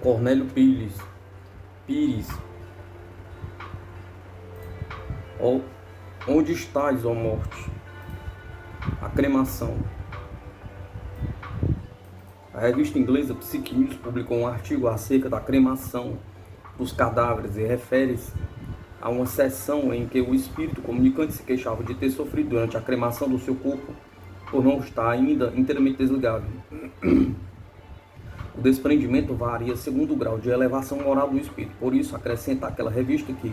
Cornélio Pires, onde estás, ó morte? A cremação. A revista inglesa Psyche News publicou um artigo acerca da cremação dos cadáveres e refere-se a uma sessão em que o espírito comunicante se queixava de ter sofrido durante a cremação do seu corpo por não estar ainda inteiramente desligado. O desprendimento varia segundo o grau de elevação moral do espírito. Por isso, acrescenta aquela revista que,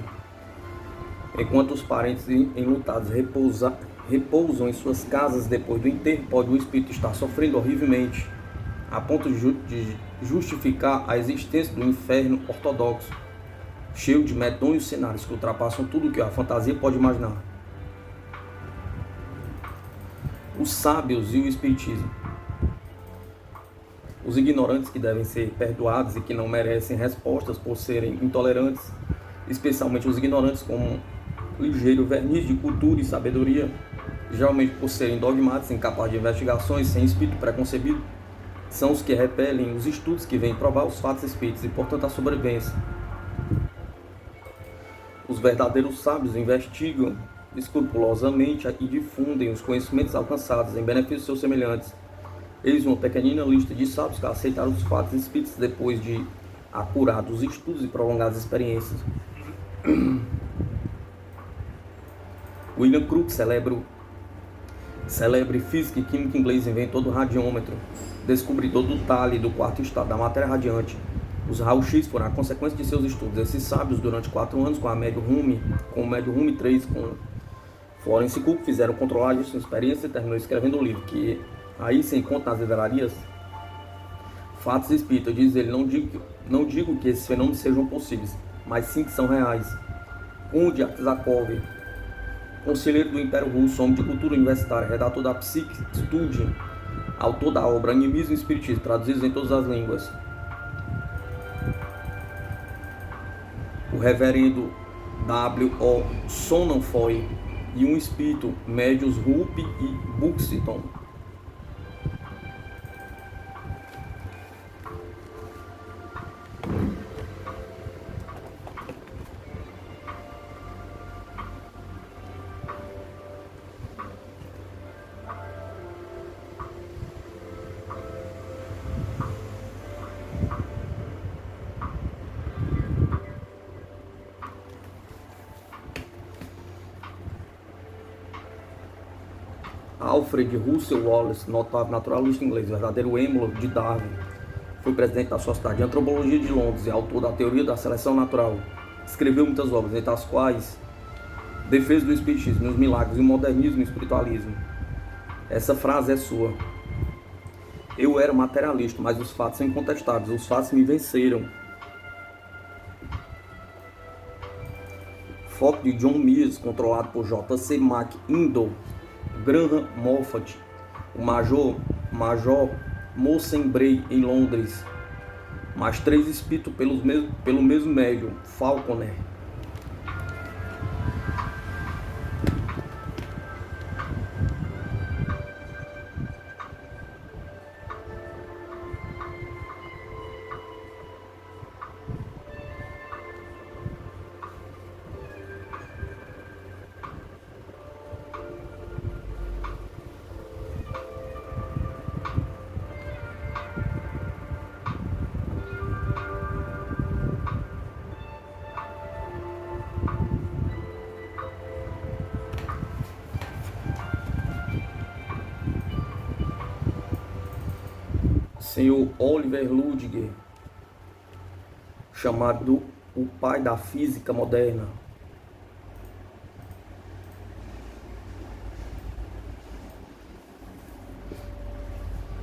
enquanto os parentes enlutados repousam em suas casas depois do enterro, pode o espírito estar sofrendo horrivelmente, a ponto de justificar a existência do inferno ortodoxo, cheio de medonhos cenários que ultrapassam tudo o que a fantasia pode imaginar. Os sábios e o espiritismo. Os ignorantes que devem ser perdoados e que não merecem respostas por serem intolerantes, especialmente os ignorantes com um ligeiro verniz de cultura e sabedoria, geralmente por serem dogmáticos, incapazes de investigações, sem espírito preconcebido, são os que repelem os estudos que vêm provar os fatos espíritas e, portanto, a sobrevivência. Os verdadeiros sábios investigam escrupulosamente e difundem os conhecimentos alcançados em benefício de seus semelhantes. Eis uma pequenina lista de sábios que aceitaram os fatos espíritas depois de acurados estudos e prolongadas experiências. William Crookes, célebre físico e químico inglês, inventor do radiômetro, descobridor do Thales do quarto estado da matéria radiante. Os raios-x foram a consequência de seus estudos. Esses sábios, durante 4 anos, com o médio Rume 3, com Florence Cook, fizeram controlar de sua experiência e terminou escrevendo um livro que aí se encontra nas livrarias. Fatos espíritas, diz ele, não digo que esses fenômenos sejam possíveis, mas sim que são reais. Conde Aksakov, conselheiro do Império Russo, homem de cultura universitária, redator da Psyche Study, autor da obra Animismo e Espiritismo, traduzidos em todas as línguas. O reverendo W.O. Sonnenfeld e um espírito, médios Rupp e Buxton. Alfred Russel Wallace, notável naturalista inglês, verdadeiro êmulo de Darwin, foi presidente da Sociedade de Antropologia de Londres e autor da Teoria da Seleção Natural. Escreveu muitas obras, entre as quais Defesa do Espiritismo, os Milagres, o Modernismo e o Espiritualismo. Essa frase é sua. Eu era materialista, mas os fatos são incontestáveis, os fatos me venceram. Foco de John Mears, controlado por J.C. McIndoe, Graham Moffat, o Major Monsembray em Londres, mais 3 espíritos pelo mesmo médium, Falconer. Sr. Oliver Ludwig, chamado o pai da física moderna.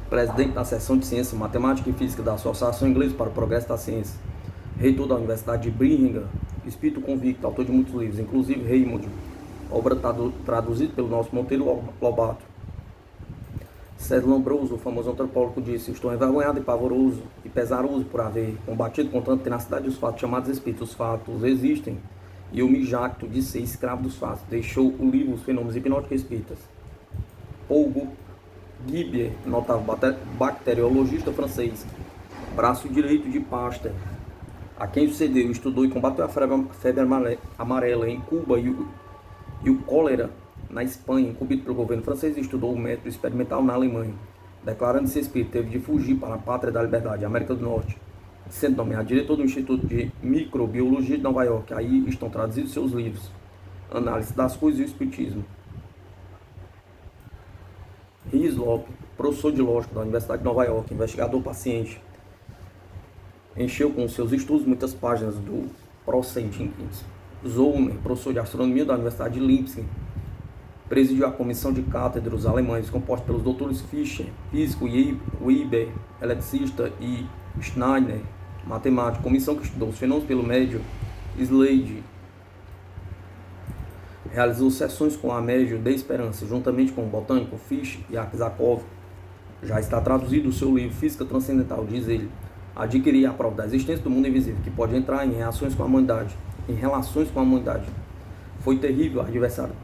Presidente da seção de Ciência, Matemática e Física da Associação Inglesa para o Progresso da Ciência. Reitor da Universidade de Birmingham, espírito convicto, autor de muitos livros, inclusive Raymond, obra traduzida pelo nosso Monteiro Lobato. César Lombroso, o famoso antropólogo, disse: estou envergonhado e pavoroso e pesaroso por haver combatido com tanta tenacidade os fatos chamados espíritos. Os fatos existem e eu me jacto de ser escravo dos fatos. Deixou o livro Os Fenômenos Hipnóticos Espíritas. Paul Gibier, notável bacteriologista francês, braço direito de Pasteur, a quem sucedeu, estudou e combateu a febre amarela em Cuba e o cólera na Espanha, incumbido pelo governo francês, estudou o método experimental na Alemanha. Declarando-se espírito, teve de fugir para a pátria da liberdade, América do Norte, sendo nomeado diretor do Instituto de Microbiologia de Nova York. Aí estão traduzidos seus livros: Análise das Coisas e o Espiritismo. Hislop, professor de lógica da Universidade de Nova York, investigador paciente, encheu com seus estudos muitas páginas do Proceedings. Zollner, professor de astronomia da Universidade de Leipzig, presidiu a comissão de cátedros alemães, composta pelos doutores Fischer, físico, e Weber, eletricista, e Schneider, matemático, comissão que estudou os fenômenos pelo médio Slade. Realizou sessões com a médio de Esperança, juntamente com o botânico Fischer e Aksakov. Já está traduzido o seu livro Física Transcendental, diz ele. Adquirir a prova da existência do mundo invisível, que pode entrar em reações com a humanidade, em relações com a humanidade. Foi terrível adversário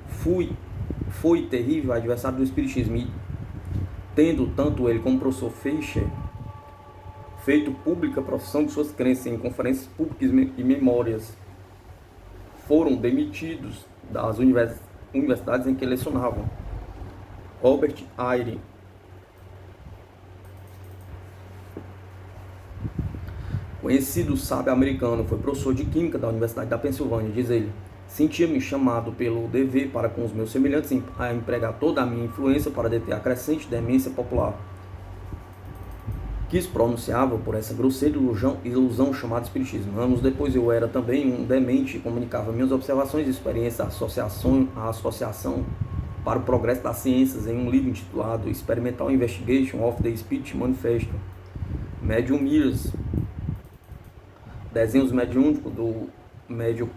do Espiritismo, e tendo tanto ele como o professor Fischer feito pública a profissão de suas crenças em conferências públicas e memórias, foram demitidos das universidades em que lecionavam. Robert Eyre, conhecido sábio americano, foi professor de Química da Universidade da Pensilvânia, diz ele. Sentia-me chamado pelo dever para com os meus semelhantes a empregar toda a minha influência para deter a crescente demência popular, que se pronunciava por essa grosseira ilusão chamada Espiritismo. Anos depois eu era também um demente e comunicava minhas observações e experiências à Associação para o Progresso das Ciências em um livro intitulado Experimental Investigation of the Spirit Manifesto. Medium Mirrors, desenhos mediúnicos do médium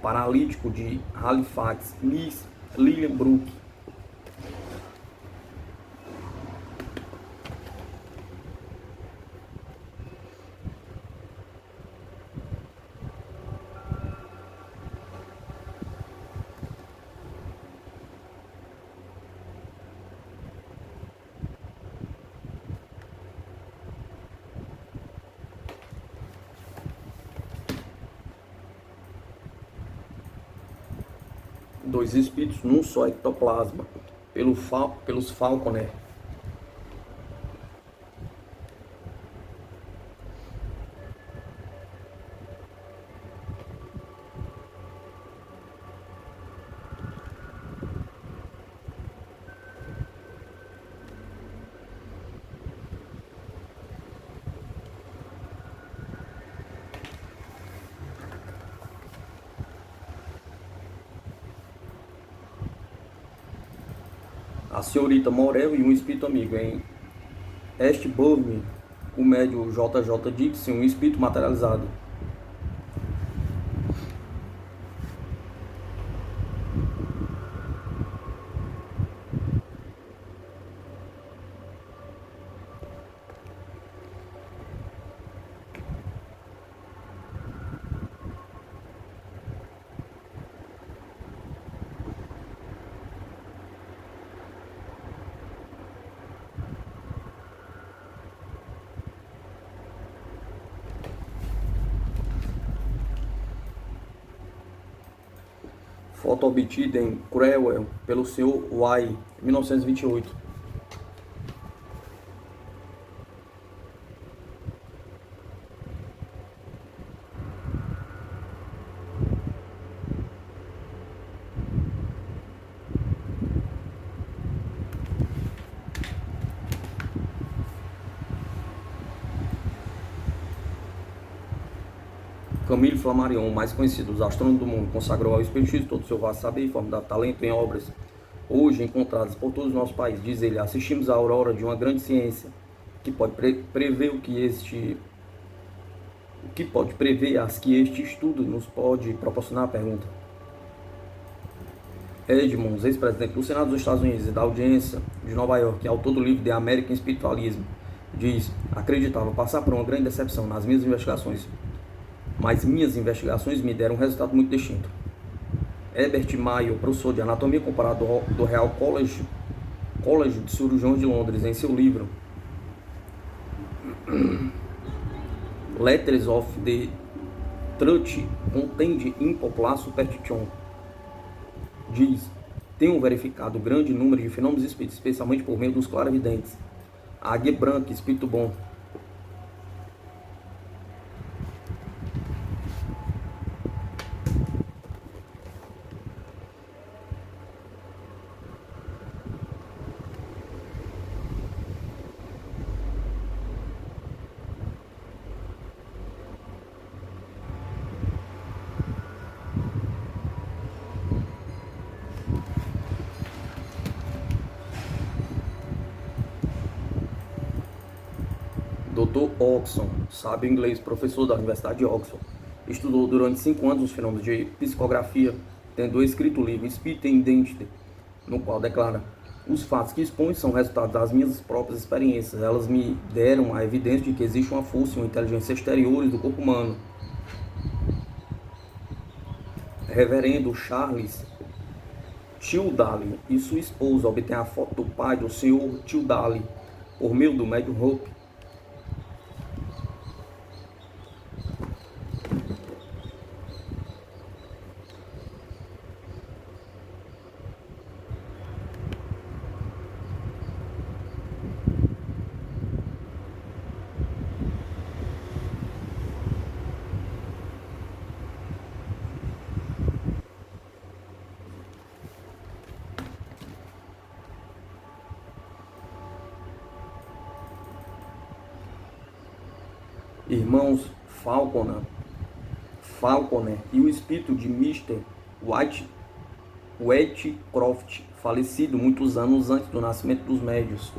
paralítico de Halifax, Miss Lillian Brooke. Dois espíritos num só ectoplasma, pelos Falconer. A senhorita Morel e um espírito amigo. Em Ashbourne, o médium J.J. Dixon, um espírito materializado. Foto obtida em Crewell pelo Sr. Y, 1928. Camille Flammarion, mais conhecido dos astrônomos do mundo, consagrou ao espiritismo todo o seu vasto saber e forma de talento em obras hoje encontradas por todo o nosso país. Diz ele: assistimos à aurora de uma grande ciência que pode prever as que este estudo nos pode proporcionar. A pergunta. Edmunds, ex-presidente do Senado dos Estados Unidos e da Audiência de Nova York, autor do livro The American Spiritualism, diz: acreditava passar por uma grande decepção nas minhas investigações, mas minhas investigações me deram um resultado muito distinto. Herbert Mayo, professor de anatomia comparada do Real College de Cirurgiões de Londres, em seu livro Letters of the Truth contained in popular superstition. Diz: tenho verificado grande número de fenômenos espíritos, especialmente por meio dos clarividentes. Águia branca, espírito bom. Dr. Oxon, sábio inglês, professor da Universidade de Oxford, estudou durante 5 anos os fenômenos de psicografia, tendo escrito o livro Spirit and Identity, no qual declara: os fatos que expõe são resultado das minhas próprias experiências. Elas me deram a evidência de que existe uma força e uma inteligência exteriores do corpo humano. Reverendo Charles Tildaly e sua esposa obtêm a foto do pai do Sr. Tildaly por meio do médium Hope. Irmãos Falconer e o espírito de Mr. Whitecroft, falecido muitos anos antes do nascimento dos médios.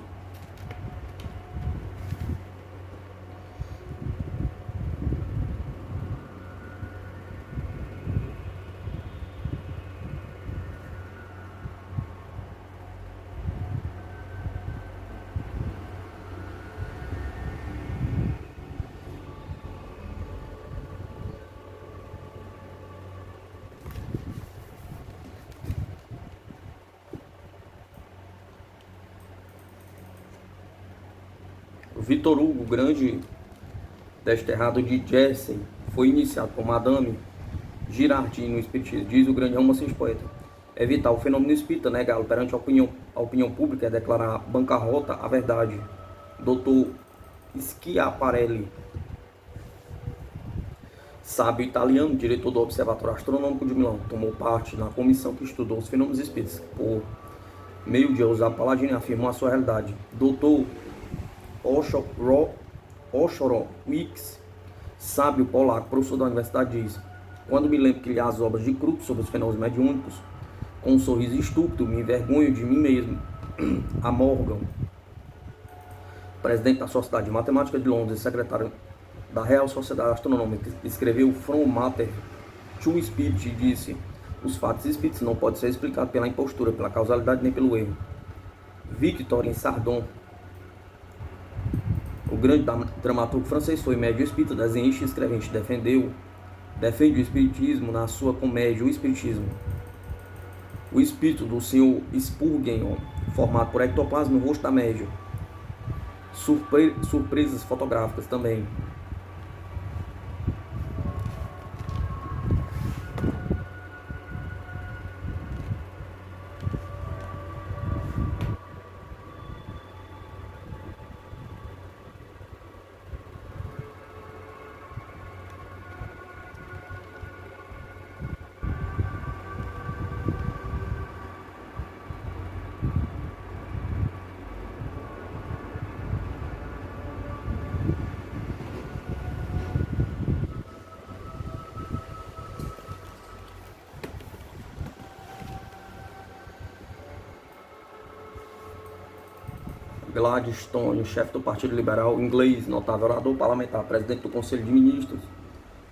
Victor Hugo, grande desterrado de Jersey, foi iniciado por Madame Girardin no espiritismo. Diz o grande romancista poeta: evitar o fenômeno espírita, negá-lo perante a opinião pública é declarar bancarrota à verdade. Dr. Schiaparelli, sábio italiano, diretor do Observatório Astronômico de Milão, tomou parte na comissão que estudou os fenômenos espíritas. Por meio de Eusébio Paladini, afirmou a sua realidade. Dr. Oshorowicz, sábio polaco, professor da universidade, diz: quando me lembro que li as obras de Krupp sobre os fenômenos mediúnicos, com um sorriso estúpido, me envergonho de mim mesmo. A Morgan, presidente da Sociedade de Matemática de Londres e secretário da Real Sociedade Astronômica, escreveu From Matter to Spirit e disse: os fatos espíritas não podem ser explicados pela impostura, pela causalidade nem pelo erro. Victorien Sardon, o grande dramaturgo francês, foi médio espírita, desenhista e escrevente. Defende o espiritismo na sua comédia O Espiritismo. O espírito do Sr. Spurgeon, formado por ectoplasma no rosto da médium. Surpresas fotográficas também. Gladstone, chefe do Partido Liberal inglês, notável orador parlamentar, presidente do Conselho de Ministros,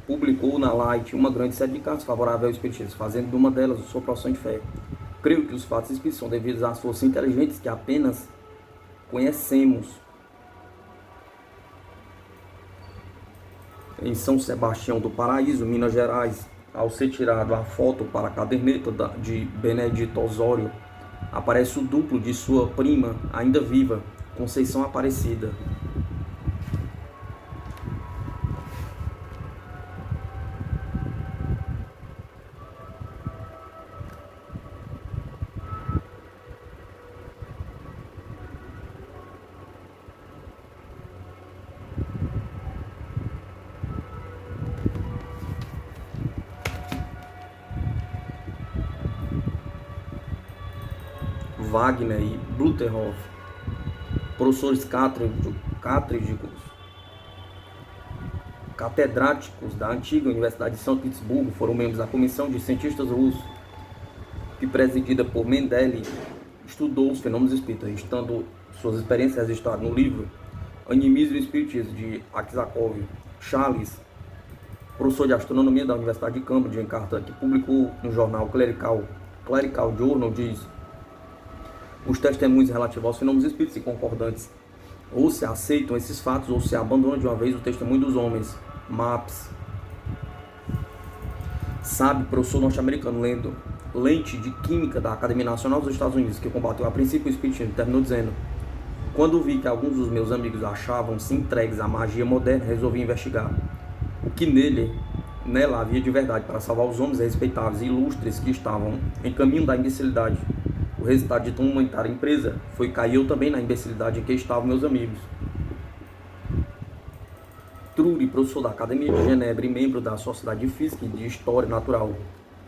publicou na Light uma grande série de cartas favoráveis ao espiritismo, fazendo de uma delas sua profissão de fé. Creio que os fatos espíritas são devidos às forças inteligentes que apenas conhecemos. Em São Sebastião do Paraíso, Minas Gerais, ao ser tirado a foto para a caderneta de Benedito Osório, aparece o duplo de sua prima, ainda viva, Conceição Aparecida. Wagner e Bluterhoff, professores catedráticos da antiga Universidade de São Petersburgo, foram membros da comissão de cientistas russos, que presidida por Mendeleev, estudou os fenômenos espíritas, estando suas experiências registradas no livro Animismo e Espiritismo, de Aksakov. Charles, professor de astronomia da Universidade de Cambridge, em carta que publicou no jornal Clerical Journal, diz: os testemunhos relativos aos fenômenos espíritas e concordantes ou se aceitam esses fatos ou se abandonam de uma vez o testemunho dos homens. Maps, sabe, professor norte-americano, Lente de Química da Academia Nacional dos Estados Unidos, que combateu a princípio o espiritismo, terminou dizendo: quando vi que alguns dos meus amigos achavam-se entregues à magia moderna, resolvi investigar o que nela havia de verdade para salvar os homens respeitáveis e ilustres que estavam em caminho da imbecilidade. O resultado de tão humanitária empresa foi cair eu também na imbecilidade em que estavam meus amigos. Trury, professor da Academia de Genebra e membro da Sociedade de Física e de História Natural,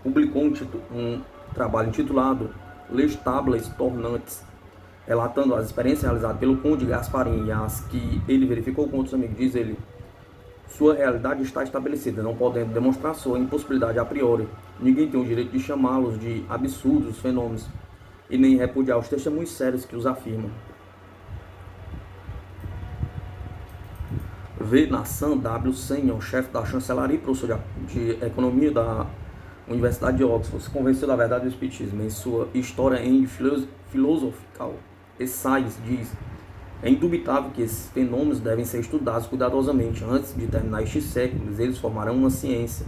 publicou um trabalho intitulado Les Tables Tournantes, relatando as experiências realizadas pelo Conde Gasparin e as que ele verificou com outros amigos. Diz ele: sua realidade está estabelecida, não podendo demonstrar sua impossibilidade a priori. Ninguém tem o direito de chamá-los de absurdos fenômenos e nem repudiar os testemunhos sérios que os afirmam. V. Nassan W. Senior, chefe da chancelaria e professor de economia da Universidade de Oxford, se convenceu da verdade do espiritismo. Em sua História em Philosophical Essays, diz: é indubitável que esses fenômenos devem ser estudados cuidadosamente. Antes de terminar estes séculos, eles formarão uma ciência.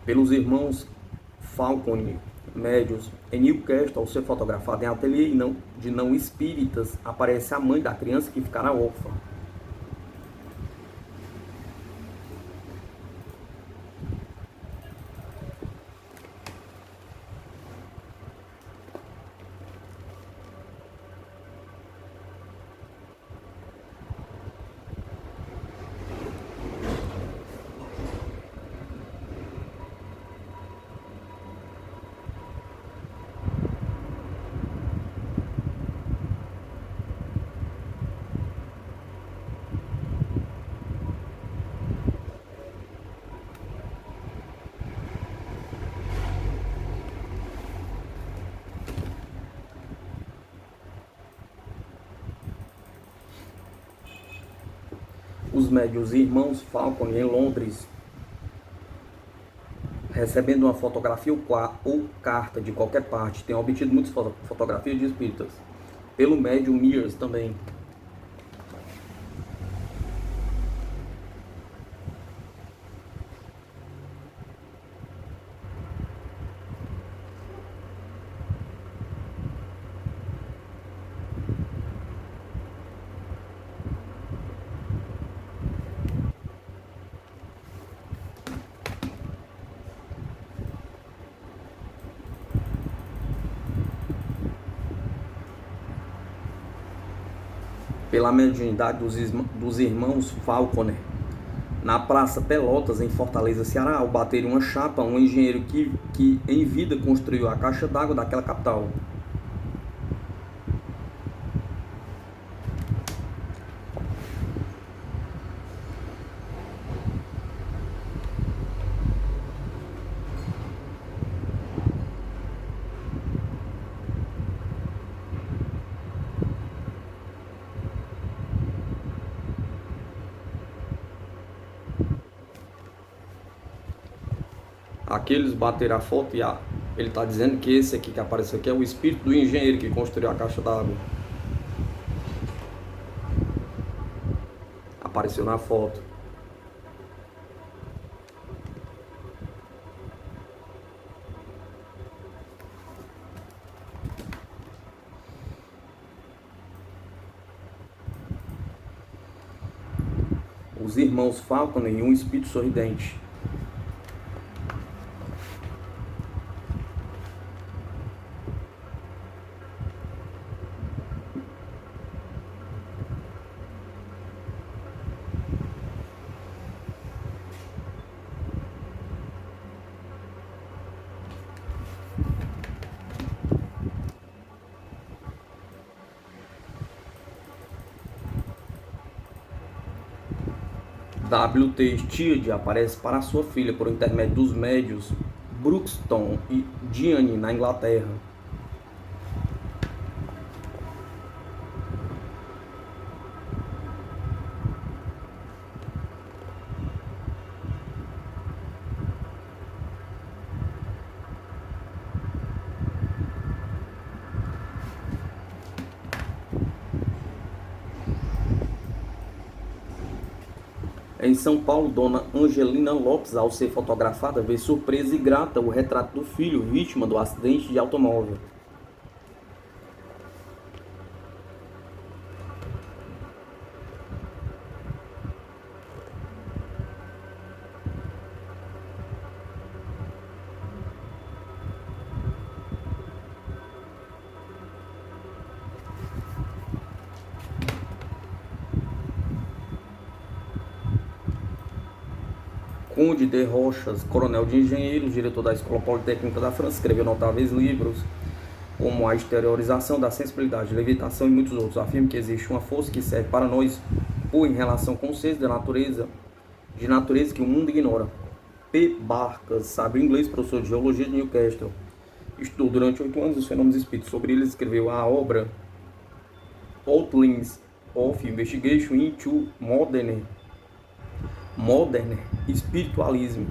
Pelos irmãos Falcone, médios, em Newcastle, ao ser fotografado em ateliê de não espíritas, aparece a mãe da criança que ficará órfã. Os médios irmãos Falcone, em Londres, recebendo uma fotografia ou carta de qualquer parte, têm obtido muitas fotografias de espíritas. Pelo médium Mears também. Pela mediunidade dos irmãos Falconer, na Praça Pelotas, em Fortaleza, Ceará, ao bater uma chapa, um engenheiro que em vida construiu a caixa d'água daquela capital. Aqueles bateram a foto e ele está dizendo que esse aqui que apareceu aqui é o espírito do engenheiro que construiu a caixa d'água. Apareceu na foto. Os irmãos Falcone e um espírito sorridente. W.T. Stead aparece para sua filha por intermédio dos médios Bruxton e Diane na Inglaterra. Em São Paulo, dona Angelina Lopes, ao ser fotografada, vê surpresa e grata o retrato do filho vítima do acidente de automóvel. Conde de Rochas, coronel de engenheiros, diretor da Escola Politécnica da França, escreveu notáveis livros, como A Exteriorização da Sensibilidade, Levitação e muitos outros. Afirma que existe uma força que serve para nós, por em relação com seres de natureza que o mundo ignora. P. Barkas, sabe inglês, professor de geologia de Newcastle. Estudou durante 8 anos os fenômenos espíritos. Sobre ele escreveu a obra Outlines of Investigation into Modern Spiritualism.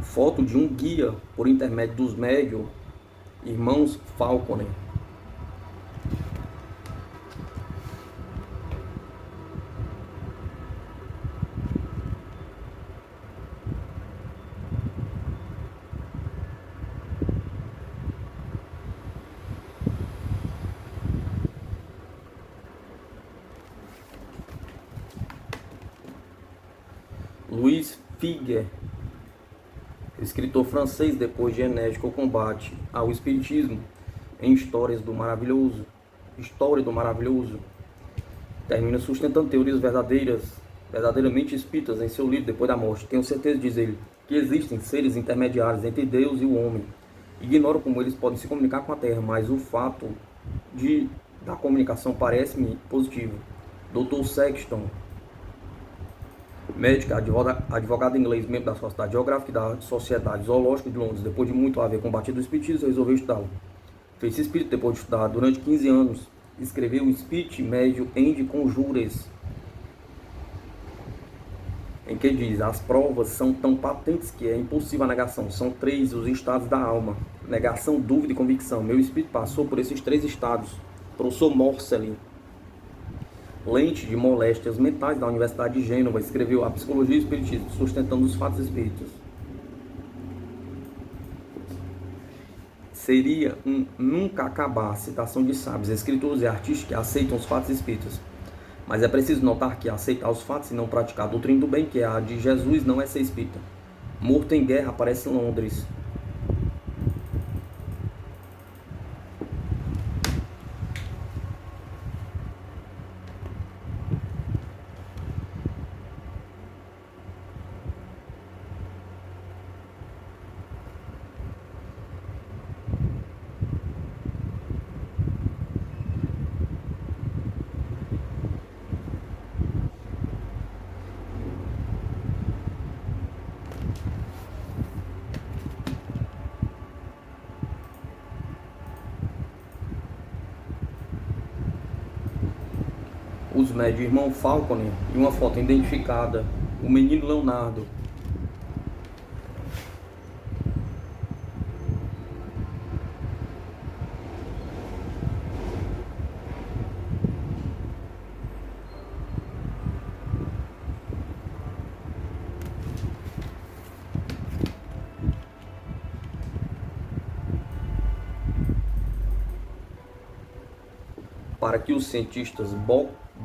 Foto de um guia por intermédio dos médios irmãos Falconer. Louis Figuier, escritor francês, depois de enérgico combate ao espiritismo em História do Maravilhoso, termina sustentando teorias verdadeiramente espíritas em seu livro Depois da Morte. Tenho certeza, diz ele, que existem seres intermediários entre Deus e o homem. Ignoro como eles podem se comunicar com a Terra, mas o fato da comunicação parece-me positivo. Dr. Sexton, médico, advogado inglês, membro da Sociedade Geográfica e da Sociedade Zoológica de Londres, depois de muito haver combatido o espiritismo, resolveu estudá-lo. Fez-se espírito depois de estudar durante 15 anos. Escreveu o Spirit Médio End Conjures, em que diz: as provas são tão patentes que é impossível a negação. São 3 os estados da alma: negação, dúvida e convicção. Meu espírito passou por esses 3 estados. Professor Morcelli, lente de moléstias mentais da Universidade de Gênova, escreveu A Psicologia e o Espiritismo, sustentando os fatos espíritas. Seria um nunca acabar a citação de sábios, escritores e artistas que aceitam os fatos espíritas. Mas é preciso notar que aceitar os fatos e não praticar a doutrina do bem, que é a de Jesus, não é ser espírita. Morto em guerra, aparece em Londres. Os médios irmão Falconer e uma foto identificada, o menino Leonardo. Para que os cientistas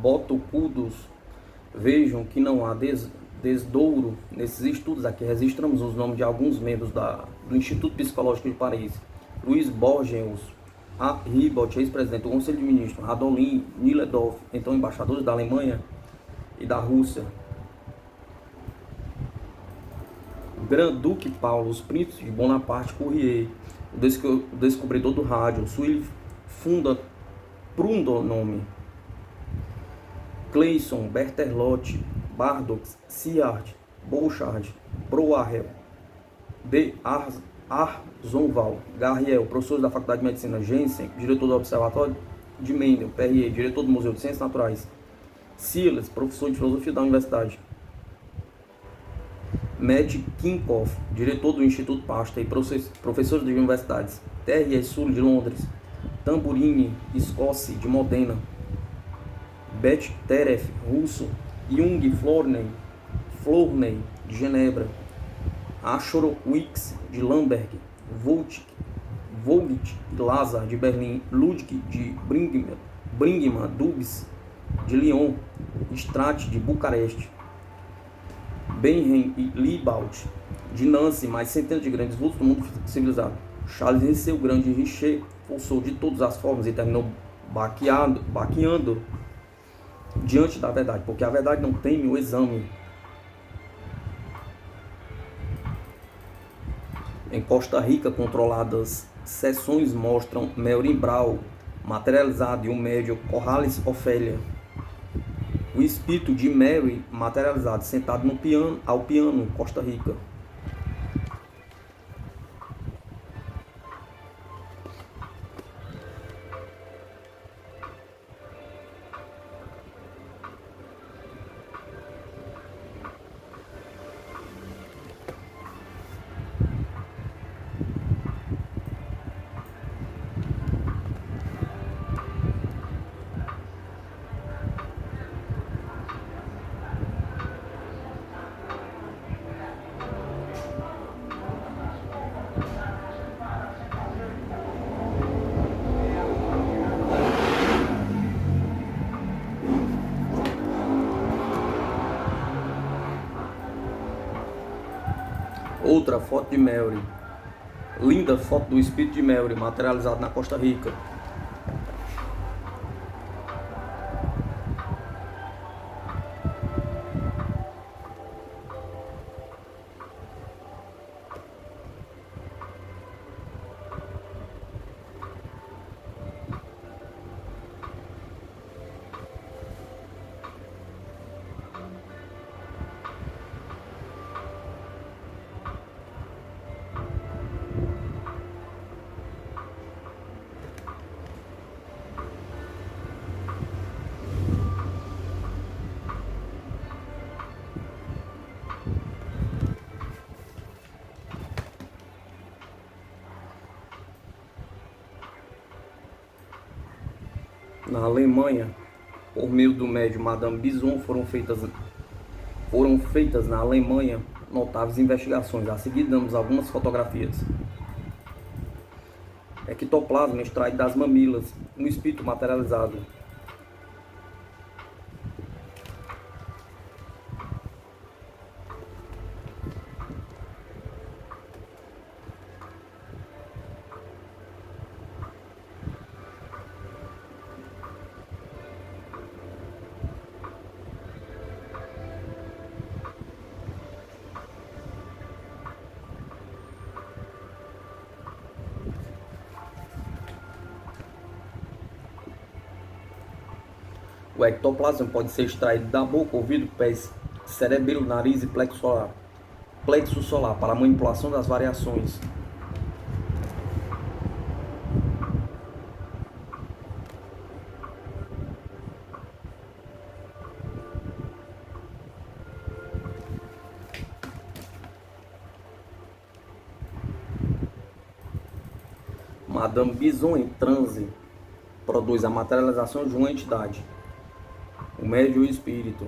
botocudos vejam que não há desdouro nesses estudos. Aqui registramos os nomes de alguns membros do Instituto Psicológico de Paris: Luiz Borges, A. Ribot, ex-presidente do Conselho de Ministros, Adolin Niledov, então embaixadores da Alemanha e da Rússia, Grand-Duque Paulo, os príncipes de Bonaparte, Courrier, o descobridor do rádio, Suílio Prudhomme, Cleison, Berterlotti, Bardox, Ciart, Bouchard, Broarel, de Arzonval, Garriel, professores da Faculdade de Medicina, Jensen, diretor do Observatório de Mendel, Perrier, diretor do Museu de Ciências Naturais, Silas, professor de Filosofia da Universidade, Matt Kinkoff, diretor do Instituto Pasteur e professores de universidades, T.R.S. Sully, de Londres, Tamburini, Scossi, de Modena, Beth Teref, russo, Jung Florney, de Genebra, Achorowicz, de Lamberg, Vogt e Lazar, de Berlim, Ludwig, de Bringman, Dubs, de Lyon, Strat, de Bucareste, Benhem e Liebald, de Nancy, mais centenas de grandes vultos do mundo civilizado. Charles venceu o grande Richer, forçou de todas as formas e terminou baqueando diante da verdade, porque a verdade não teme o exame. Em Costa Rica, controladas sessões mostram Melvin Brau materializado e o médio Corrales Ofélia. O espírito de Mary materializado sentado ao piano, Costa Rica. Outra foto de Mary. Linda foto do espírito de Mary materializado na Costa Rica. Na Alemanha, por meio do médium Madame Bison, foram feitas na Alemanha notáveis investigações. A seguir damos algumas fotografias. Ectoplasma extraído das mamilas, um espírito materializado. O ectoplasma pode ser extraído da boca, ouvido, pés, cerebelo, nariz e plexo solar para a manipulação das variações. Madame Bison em transe produz a materialização de uma entidade. O médium e o espírito.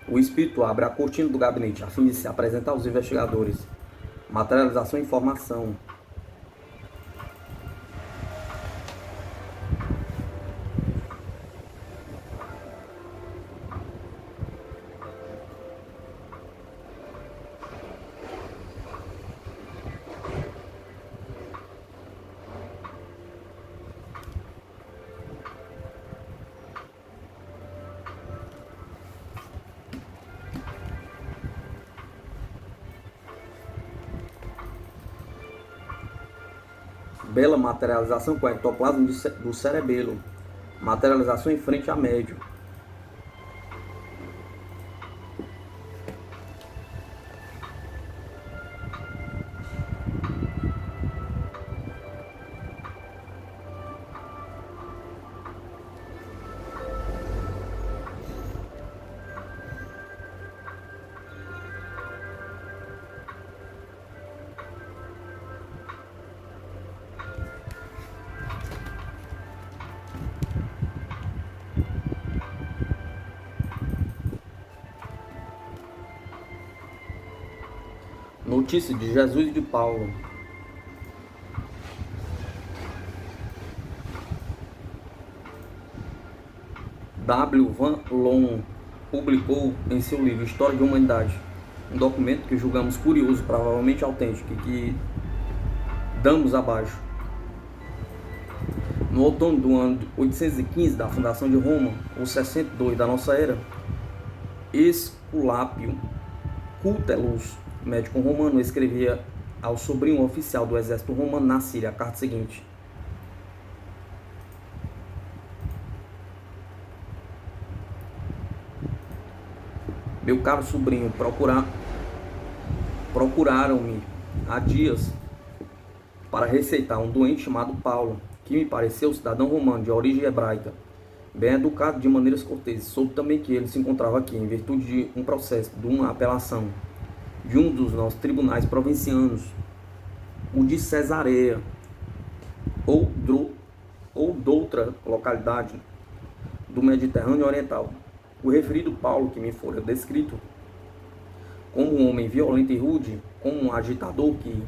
O espírito abre a cortina do gabinete a fim de se apresentar aos investigadores. Materialização e informação. Bela materialização com ectoplasma do cerebelo. Materialização em frente a médio. Notícia de Jesus e de Paulo. W. Van Loon publicou em seu livro História da Humanidade um documento que julgamos curioso, provavelmente autêntico, e que damos abaixo. No outono do ano 815 da fundação de Roma, ou 62 da nossa era, Esculápio Cutellus, médico romano, escrevia ao sobrinho oficial do exército romano na Síria a carta seguinte: meu caro sobrinho, procuraram-me há dias para receitar um doente chamado Paulo, que me pareceu cidadão romano de origem hebraica, bem educado de maneiras corteses. Soube também que ele se encontrava aqui em virtude de um processo, de uma apelação de um dos nossos tribunais provincianos, o de Cesareia, ou doutra localidade do Mediterrâneo Oriental. O referido Paulo, que me fora descrito como um homem violento e rude, como um agitador que,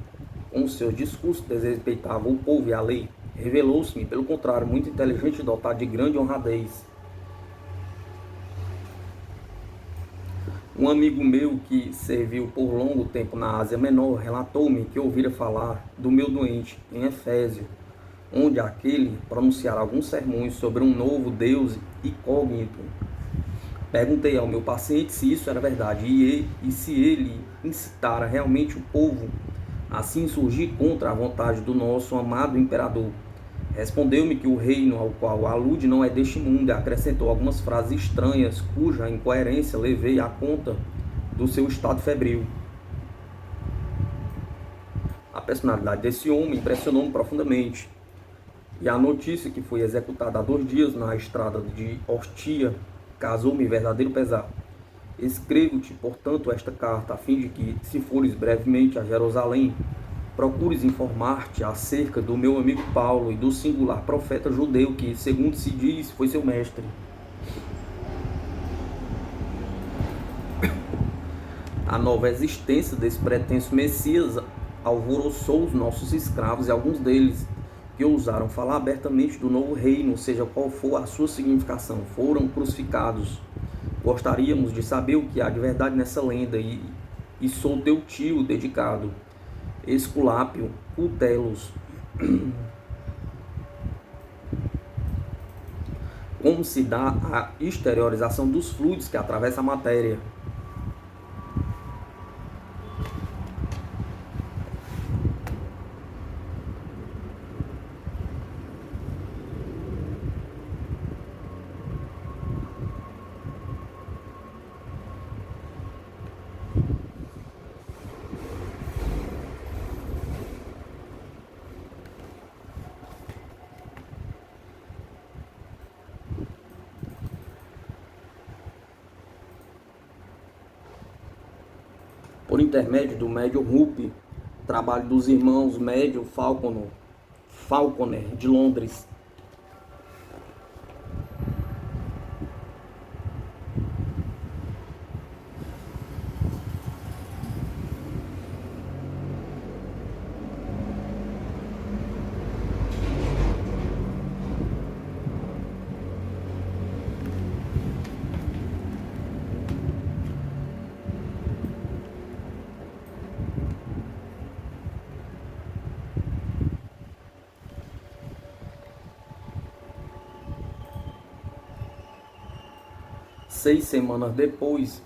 com seus discursos, desrespeitava o povo e a lei, revelou-se-me, pelo contrário, muito inteligente e dotado de grande honradez. Um amigo meu que serviu por longo tempo na Ásia Menor relatou-me que ouvira falar do meu doente em Efésio, onde aquele pronunciara alguns sermões sobre um novo Deus incógnito. Perguntei ao meu paciente se isso era verdade e se ele incitara realmente o povo a se insurgir contra a vontade do nosso amado imperador. Respondeu-me que o reino ao qual alude não é deste mundo, e acrescentou algumas frases estranhas, cuja incoerência levei à conta do seu estado febril. A personalidade desse homem impressionou-me profundamente, e a notícia que foi executada há 2 dias na estrada de Ostia causou-me verdadeiro pesar. Escrevo-te, portanto, esta carta, a fim de que, se fores brevemente a Jerusalém, procures informar-te acerca do meu amigo Paulo e do singular profeta judeu que, segundo se diz, foi seu mestre. A nova existência desse pretenso Messias alvoroçou os nossos escravos, e alguns deles, que ousaram falar abertamente do novo reino, seja qual for a sua significação, foram crucificados. Gostaríamos de saber o que há de verdade nessa lenda, e sou teu tio dedicado, Esculápio Cutellus. Como se dá a exteriorização dos fluidos que atravessam a matéria? Por intermédio do médium Rupi, trabalho dos irmãos médium Falconer de Londres. Seis semanas depois,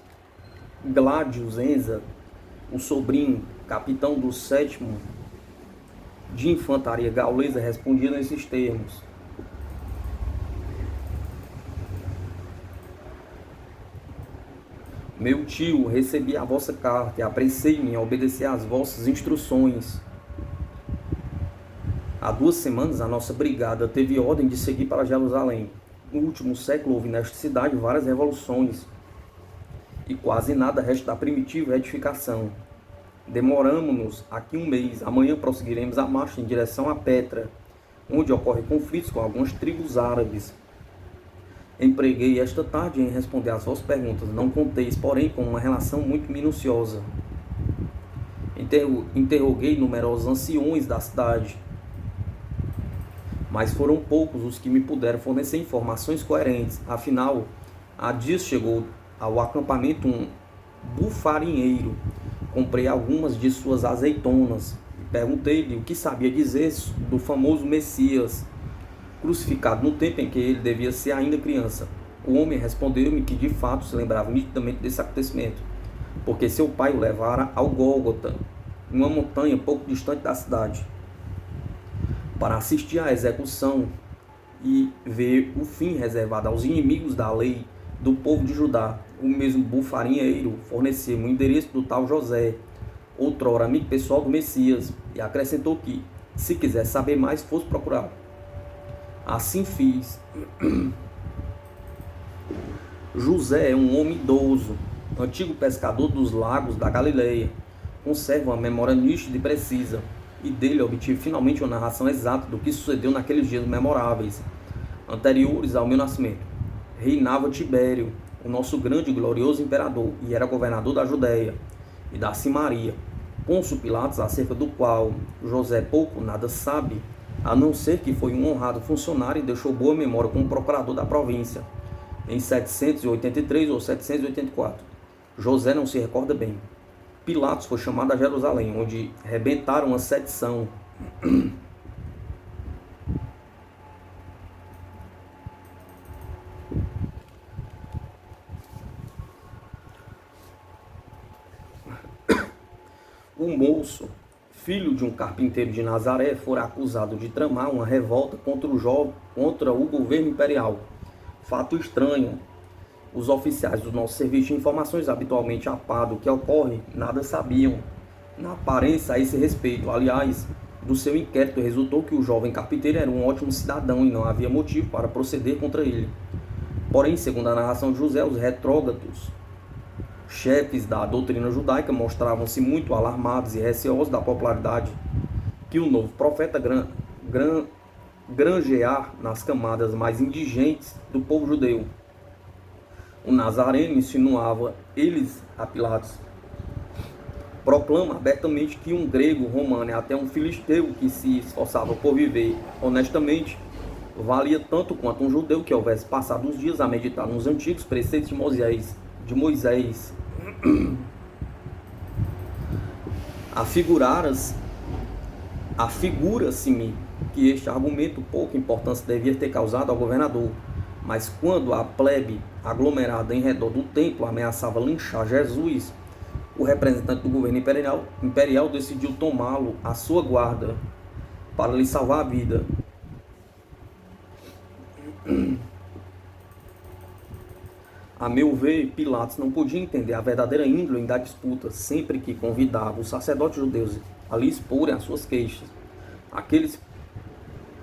Gladius Enza, o sobrinho, capitão do 7º de infantaria gaulesa respondia nesses termos: meu tio, recebi a vossa carta e apressei-me a obedecer às vossas instruções. Há 2 semanas a nossa brigada teve ordem de seguir para Jerusalém. No último século houve nesta cidade várias revoluções e quase nada resta da primitiva edificação. Demoramos-nos aqui 1 mês. Amanhã prosseguiremos a marcha em direção a Petra, onde ocorrem conflitos com algumas tribos árabes. Empreguei esta tarde em responder às vossas perguntas. Não conteis, porém, com uma relação muito minuciosa. Interroguei numerosos anciões da cidade, mas foram poucos os que me puderam fornecer informações coerentes. Afinal, há dias chegou ao acampamento um bufarinheiro. Comprei algumas de suas azeitonas e perguntei-lhe o que sabia dizer do famoso Messias, crucificado no tempo em que ele devia ser ainda criança. O homem respondeu-me que de fato se lembrava nitidamente desse acontecimento, porque seu pai o levara ao Gólgota, uma montanha pouco distante da cidade, para assistir à execução e ver o fim reservado aos inimigos da lei do povo de Judá. O mesmo bufarinheiro forneceu-me o endereço do tal José, outrora amigo pessoal do Messias, e acrescentou que, se quisesse saber mais, fosse procurá-lo. Assim fiz. José é um homem idoso, antigo pescador dos lagos da Galileia. Conserva uma memória nítida e precisa, e dele obtive finalmente uma narração exata do que sucedeu naqueles dias memoráveis, anteriores ao meu nascimento. Reinava Tibério, o nosso grande e glorioso imperador, e era governador da Judéia e da Samaria. Pôncio Pilatos, acerca do qual José pouco nada sabe, a não ser que foi um honrado funcionário e deixou boa memória como procurador da província, em 783 ou 784. José não se recorda bem. Pilatos foi chamado a Jerusalém, onde rebentaram a sedição. O moço, filho de um carpinteiro de Nazaré, fora acusado de tramar uma revolta contra o governo imperial. Fato estranho. Os oficiais do nosso serviço de informações, habitualmente a par do que ocorre, nada sabiam, na aparência, a esse respeito. Aliás, do seu inquérito resultou que o jovem carpinteiro era um ótimo cidadão e não havia motivo para proceder contra ele. Porém, segundo a narração de José, os retrógrados chefes da doutrina judaica mostravam-se muito alarmados e receosos da popularidade que o novo profeta granjear nas camadas mais indigentes do povo judeu. O Nazareno insinuava eles a Pilatos. Proclama abertamente que um grego, romano e até um filisteu que se esforçava por viver honestamente valia tanto quanto um judeu que houvesse passado os dias a meditar nos antigos preceitos de Moisés. Afigura-se-me que este argumento pouca importância devia ter causado ao governador, mas quando a plebe aglomerada em redor do templo ameaçava linchar Jesus, o representante do governo imperial decidiu tomá-lo à sua guarda para lhe salvar a vida. A meu ver, Pilatos não podia entender a verdadeira índole da disputa sempre que convidava os sacerdotes judeus a lhe exporem as suas queixas. Aqueles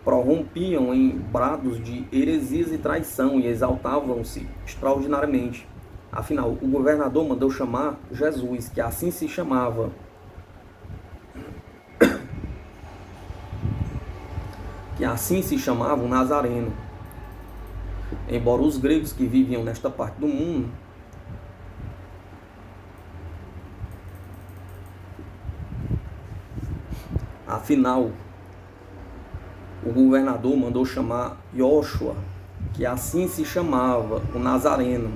prorrompiam em brados de heresias e traição e exaltavam-se extraordinariamente. Afinal, o governador mandou chamar Jesus, que assim se chamava. Que assim se chamava o Nazareno. Embora os gregos que viviam nesta parte do mundo afinal, o governador mandou chamar Jóshua, que assim se chamava, o Nazareno.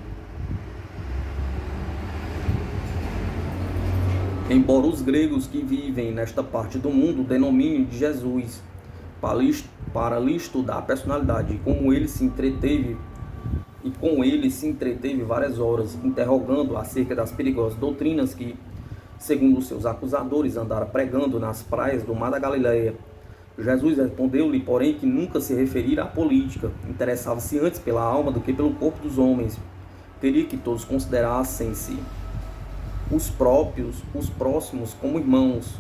Embora os gregos que vivem nesta parte do mundo denominem de Jesus, para lhe estudar a personalidade, e com ele se entreteve várias horas, interrogando acerca das perigosas doutrinas que, segundo os seus acusadores, andara pregando nas praias do mar da Galileia. Jesus respondeu-lhe, porém, que nunca se referira à política, interessava-se antes pela alma do que pelo corpo dos homens. Queria que todos considerassem-se os próximos como irmãos,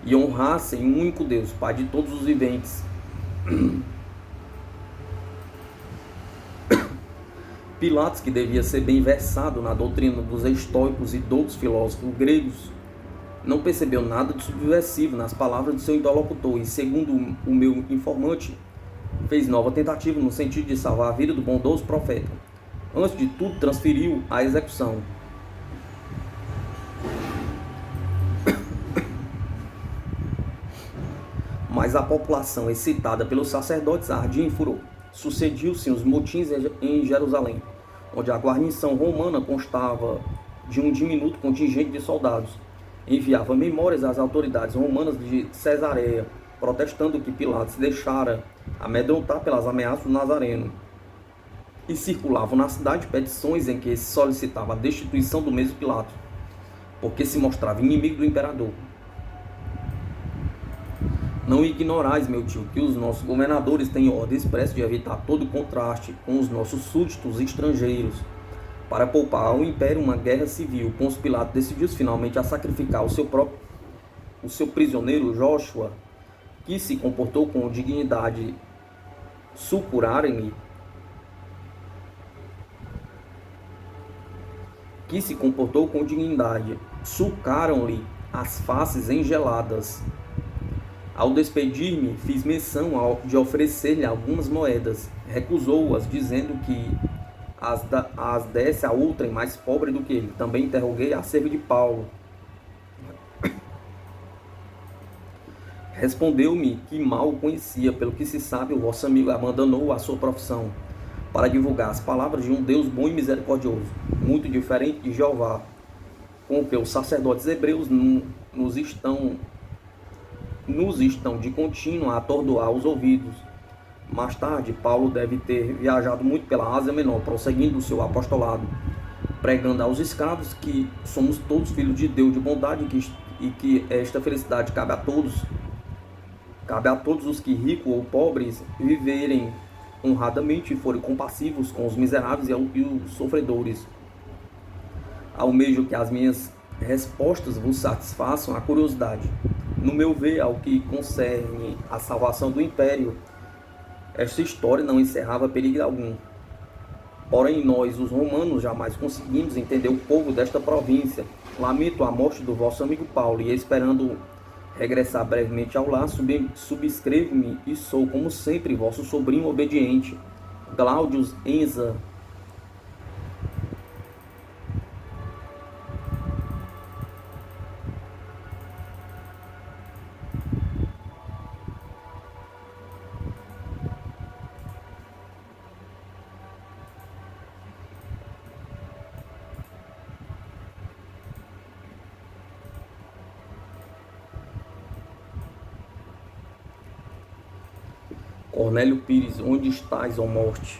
e honrassem um único Deus, Pai de todos os viventes. Pilatos, que devia ser bem versado na doutrina dos estoicos e de outros filósofos gregos, não percebeu nada de subversivo nas palavras do seu interlocutor e, segundo o meu informante, fez nova tentativa no sentido de salvar a vida do bondoso profeta. Antes de tudo, transferiu a execução. Mas a população, excitada pelos sacerdotes, ardia em furor. Sucediu-se os motins em Jerusalém, onde a guarnição romana constava de um diminuto contingente de soldados. Enviava memórias às autoridades romanas de Cesareia, protestando que Pilatos deixara amedrontar pelas ameaças do Nazareno. E circulavam na cidade petições em que se solicitava a destituição do mesmo Pilatos, porque se mostrava inimigo do imperador. Não ignorais, meu tio, que os nossos governadores têm ordem expressa de evitar todo contraste com os nossos súditos estrangeiros. Para poupar ao império uma guerra civil, Pôncio Pilatos decidiu finalmente a sacrificar o seu prisioneiro Joshua, que se comportou com dignidade. Sucurarem-lhe sucaram-lhe as faces engeladas. Ao despedir-me, fiz menção de oferecer-lhe algumas moedas. Recusou-as, dizendo que as desse a outrem mais pobre do que ele. Também interroguei acerca de Paulo. Respondeu-me que mal o conhecia, pelo que se sabe, o vosso amigo abandonou a sua profissão para divulgar as palavras de um Deus bom e misericordioso, muito diferente de Jeová, com que os sacerdotes hebreus nos estão de contínuo a atordoar os ouvidos. Mais tarde, Paulo deve ter viajado muito pela Ásia Menor, prosseguindo o seu apostolado, pregando aos escravos que somos todos filhos de Deus de bondade e que esta felicidade cabe a todos os que, ricos ou pobres, viverem honradamente e forem compassivos com os miseráveis e os sofredores. Almejo que as minhas respostas vos satisfaçam a curiosidade. No meu ver, ao que concerne a salvação do império, esta história não encerrava perigo algum. Porém, nós, os romanos, jamais conseguimos entender o povo desta província. Lamento a morte do vosso amigo Paulo e, esperando regressar brevemente ao lar, subscrevo-me e sou, como sempre, vosso sobrinho obediente, Glaudius Enza. Cornélio Pires, onde estás, ó morte?